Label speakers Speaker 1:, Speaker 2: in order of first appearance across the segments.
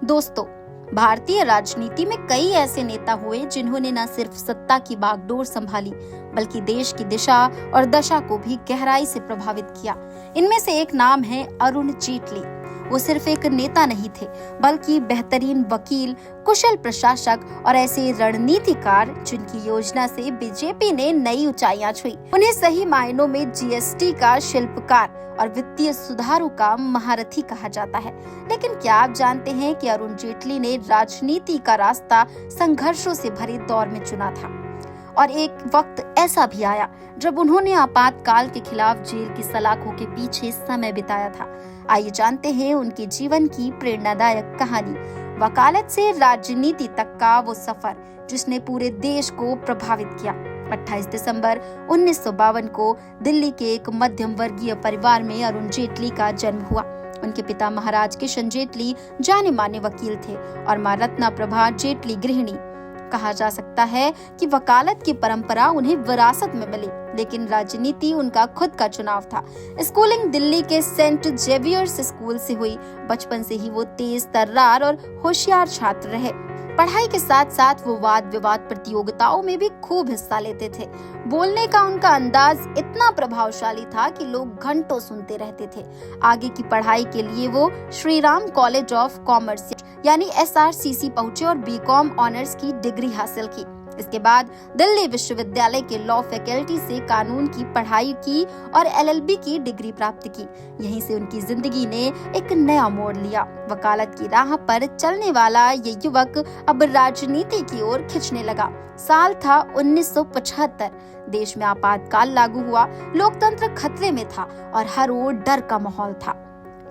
Speaker 1: दोस्तों, भारतीय राजनीति में कई ऐसे नेता हुए जिन्होंने न सिर्फ सत्ता की बागडोर संभाली बल्कि देश की दिशा और दशा को भी गहराई से प्रभावित किया। इनमें से एक नाम है अरुण जेटली। वो सिर्फ एक नेता नहीं थे बल्कि बेहतरीन वकील, कुशल प्रशासक और ऐसे रणनीतिकार जिनकी योजना से बीजेपी ने नई ऊंचाइयां छुई। उन्हें सही मायनों में जीएसटी का शिल्पकार और वित्तीय सुधारों का महारथी कहा जाता है। लेकिन क्या आप जानते हैं कि अरुण जेटली ने राजनीति का रास्ता संघर्षों से भरे दौर में चुना था और एक वक्त ऐसा भी आया जब उन्होंने आपातकाल के खिलाफ जेल की सलाखों के पीछे समय बिताया था। आइए जानते हैं उनके जीवन की प्रेरणादायक कहानी, वकालत से राजनीति तक का वो सफर जिसने पूरे देश को प्रभावित किया। 28 दिसंबर 1952 को दिल्ली के एक मध्यम वर्गीय परिवार में अरुण जेटली का जन्म हुआ। उनके पिता महाराज किशन जेटली जाने माने वकील थे और मां रत्ना प्रभा जेटली गृहिणी। कहा जा सकता है कि वकालत की परंपरा उन्हें विरासत में मिली, लेकिन राजनीति उनका खुद का चुनाव था। स्कूलिंग दिल्ली के सेंट जेवियर्स स्कूल से हुई। बचपन से ही वो तेज तर्रार और होशियार छात्र रहे। पढ़ाई के साथ साथ वो वाद विवाद प्रतियोगिताओं में भी खूब हिस्सा लेते थे। बोलने का उनका अंदाज इतना प्रभावशाली था कि लोग घंटों सुनते रहते थे। आगे की पढ़ाई के लिए वो Shri Ram college of commerce यानी SRCC पहुंचे और बीकॉम ऑनर्स की डिग्री हासिल की। इसके बाद दिल्ली विश्वविद्यालय के लॉ फैकल्टी से कानून की पढ़ाई की और LLB की डिग्री प्राप्त की। यहीं से उनकी जिंदगी ने एक नया मोड़ लिया। वकालत की राह पर चलने वाला ये युवक अब राजनीति की ओर खिंचने लगा। साल था 1975। देश में आपातकाल लागू हुआ, लोकतंत्र खतरे में था और हर ओर डर का माहौल था।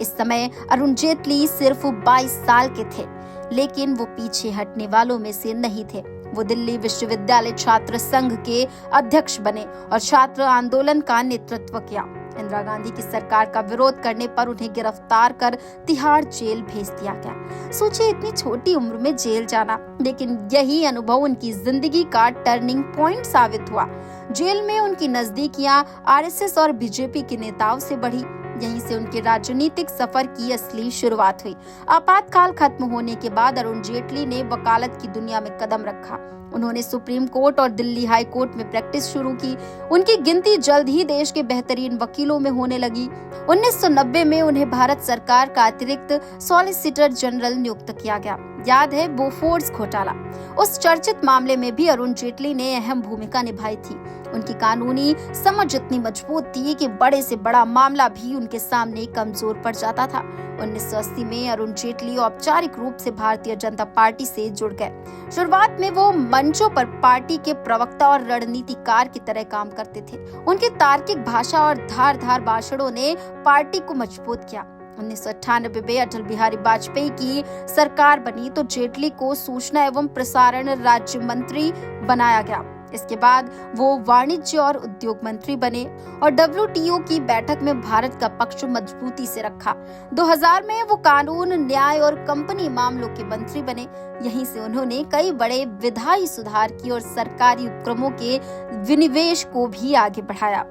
Speaker 1: इस समय अरुण जेटली सिर्फ 22 साल के थे, लेकिन वो पीछे हटने वालों में से नहीं थे। वो दिल्ली विश्वविद्यालय छात्र संघ के अध्यक्ष बने और छात्र आंदोलन का नेतृत्व किया। इंदिरा गांधी की सरकार का विरोध करने पर उन्हें गिरफ्तार कर तिहाड़ जेल भेज दिया गया। सोचिए, इतनी छोटी उम्र में जेल जाना, लेकिन यही अनुभव उनकी जिंदगी का टर्निंग पॉइंट साबित हुआ। जेल में उनकी नजदीकियां RSS और बीजेपी के नेताओं से बढ़ी। यहीं से उनके राजनीतिक सफर की असली शुरुआत हुई। आपातकाल खत्म होने के बाद अरुण जेटली ने वकालत की दुनिया में कदम रखा। उन्होंने सुप्रीम कोर्ट और दिल्ली हाई कोर्ट में प्रैक्टिस शुरू की। उनकी गिनती जल्द ही देश के बेहतरीन वकीलों में होने लगी। 1990 में उन्हें भारत सरकार का अतिरिक्त सॉलिसिटर जनरल नियुक्त किया गया। याद है बोफोर्स घोटाला? उस चर्चित मामले में भी अरुण जेटली ने अहम भूमिका निभाई थी। उनकी कानूनी समझ इतनी मजबूत थी कि बड़े से बड़ा मामला भी उनके सामने कमजोर पड़ जाता था। 1980 में अरुण जेटली औपचारिक रूप से भारतीय जनता पार्टी से जुड़ गए। शुरुआत में वो मंचों पर पार्टी के प्रवक्ता और रणनीतिकार की तरह काम करते थे। उनकी तार्किक भाषा और धारदार भाषणों ने पार्टी को मजबूत किया। 1998 में अटल बिहारी वाजपेयी की सरकार बनी तो जेटली को सूचना एवं प्रसारण राज्य मंत्री बनाया गया। इसके बाद वो वाणिज्य और उद्योग मंत्री बने और WTO की बैठक में भारत का पक्ष मजबूती से रखा। 2000 में वो कानून, न्याय और कंपनी मामलों के मंत्री बने। यहीं से उन्होंने कई बड़े विधायी सुधार किए और सरकारी उपक्रमों के विनिवेश को भी आगे बढ़ाया।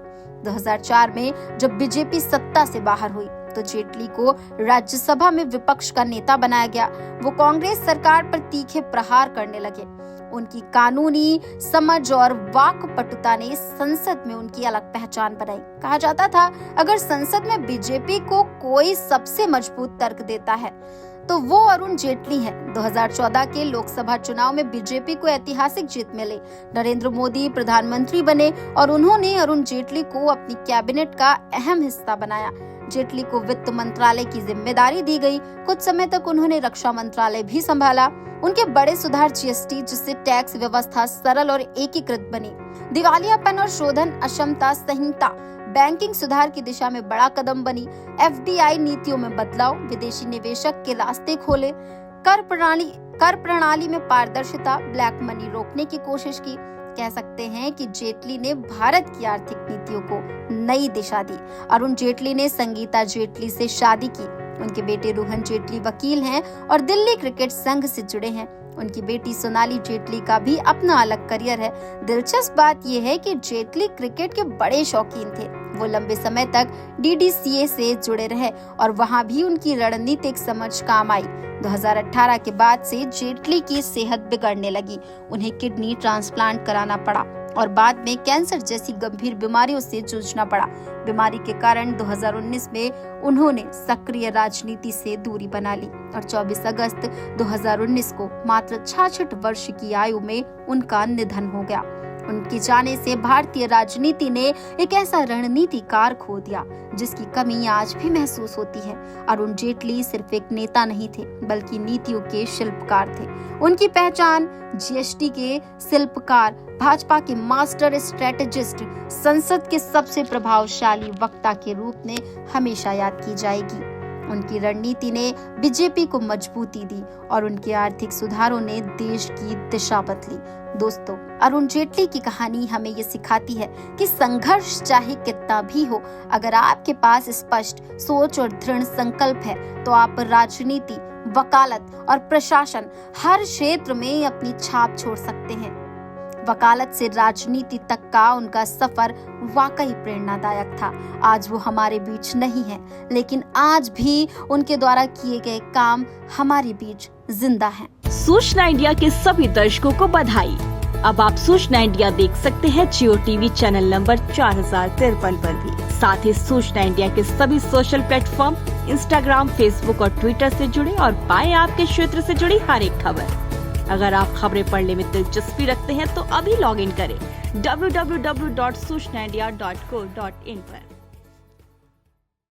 Speaker 1: 2004 में जब बीजेपी सत्ता से बाहर हुई तो जेटली को राज्यसभा में विपक्ष का नेता बनाया गया। वो कांग्रेस सरकार पर तीखे प्रहार करने लगे। उनकी कानूनी समझ और वाक्पटुता ने संसद में उनकी अलग पहचान बनाई। कहा जाता था, अगर संसद में बीजेपी को कोई सबसे मजबूत तर्क देता है तो वो अरुण जेटली हैं। 2014 के लोकसभा चुनाव में बीजेपी को ऐतिहासिक जीत मिली। नरेंद्र मोदी प्रधानमंत्री बने और उन्होंने अरुण जेटली को अपनी कैबिनेट का अहम हिस्सा बनाया। जेटली को वित्त मंत्रालय की जिम्मेदारी दी गई। कुछ समय तक उन्होंने रक्षा मंत्रालय भी संभाला। उनके बड़े सुधार GST, जिससे टैक्स व्यवस्था सरल और एकीकृत बनी, दिवालियापन और शोधन अक्षमता संहिता, बैंकिंग सुधार की दिशा में बड़ा कदम बनी, FDI नीतियों में बदलाव, विदेशी निवेशक के रास्ते खोले, कर प्रणाली में पारदर्शिता, ब्लैक मनी रोकने की कोशिश की। कह सकते हैं कि जेटली ने भारत की आर्थिक नीतियों को नई दिशा दी। अरुण जेटली ने संगीता जेटली से शादी की उनके बेटे रोहन जेटली वकील हैं और दिल्ली क्रिकेट संघ से जुड़े हैं। उनकी बेटी सोनाली जेटली का भी अपना अलग करियर है। दिलचस्प बात यह है कि जेटली क्रिकेट के बड़े शौकीन थे। वो लंबे समय तक DDCA से जुड़े रहे और वहां भी उनकी रणनीतिक समझ काम आई। 2018 के बाद से जेटली की सेहत बिगड़ने लगी। उन्हें किडनी ट्रांसप्लांट कराना पड़ा और बाद में कैंसर जैसी गंभीर बीमारियों से जूझना पड़ा। बीमारी के कारण 2019 में उन्होंने सक्रिय राजनीति से दूरी बना ली और 24 अगस्त 2019 को मात्र 66 वर्ष की आयु में उनका निधन हो गया। उनके जाने से भारतीय राजनीति ने एक ऐसा रणनीतिकार खो दिया जिसकी कमी आज भी महसूस होती है। अरुण जेटली सिर्फ एक नेता नहीं थे, बल्कि नीतियों के शिल्पकार थे। उनकी पहचान GST के शिल्पकार, भाजपा के मास्टर स्ट्रेटेजिस्ट, संसद के सबसे प्रभावशाली वक्ता के रूप में हमेशा याद की जाएगी। उनकी रणनीति ने बीजेपी को मजबूती दी और उनके आर्थिक सुधारों ने देश की दिशा बदली। दोस्तों, अरुण जेटली की कहानी हमें ये सिखाती है कि संघर्ष चाहे कितना भी हो, अगर आपके पास स्पष्ट सोच और दृढ़ संकल्प है तो आप राजनीति, वकालत और प्रशासन हर क्षेत्र में अपनी छाप छोड़ सकते हैं। वकालत से राजनीति तक का उनका सफर वाकई प्रेरणादायक था। आज वो हमारे बीच नहीं है, लेकिन आज भी उनके द्वारा किए गए काम हमारे बीच जिंदा हैं।
Speaker 2: सूचना इंडिया के सभी दर्शकों को बधाई। अब आप सूचना इंडिया देख सकते हैं जियो TV चैनल नंबर 4053 पर भी। साथ ही सूचना इंडिया के सभी सोशल प्लेटफॉर्म इंस्टाग्राम, फेसबुक और ट्विटर से जुड़े और पाएं आपके क्षेत्र से जुड़ी हर एक खबर। अगर आप खबरें पढ़ने में दिलचस्पी रखते हैं तो अभी लॉग इन करें www.सूचनाindia.co.in पर।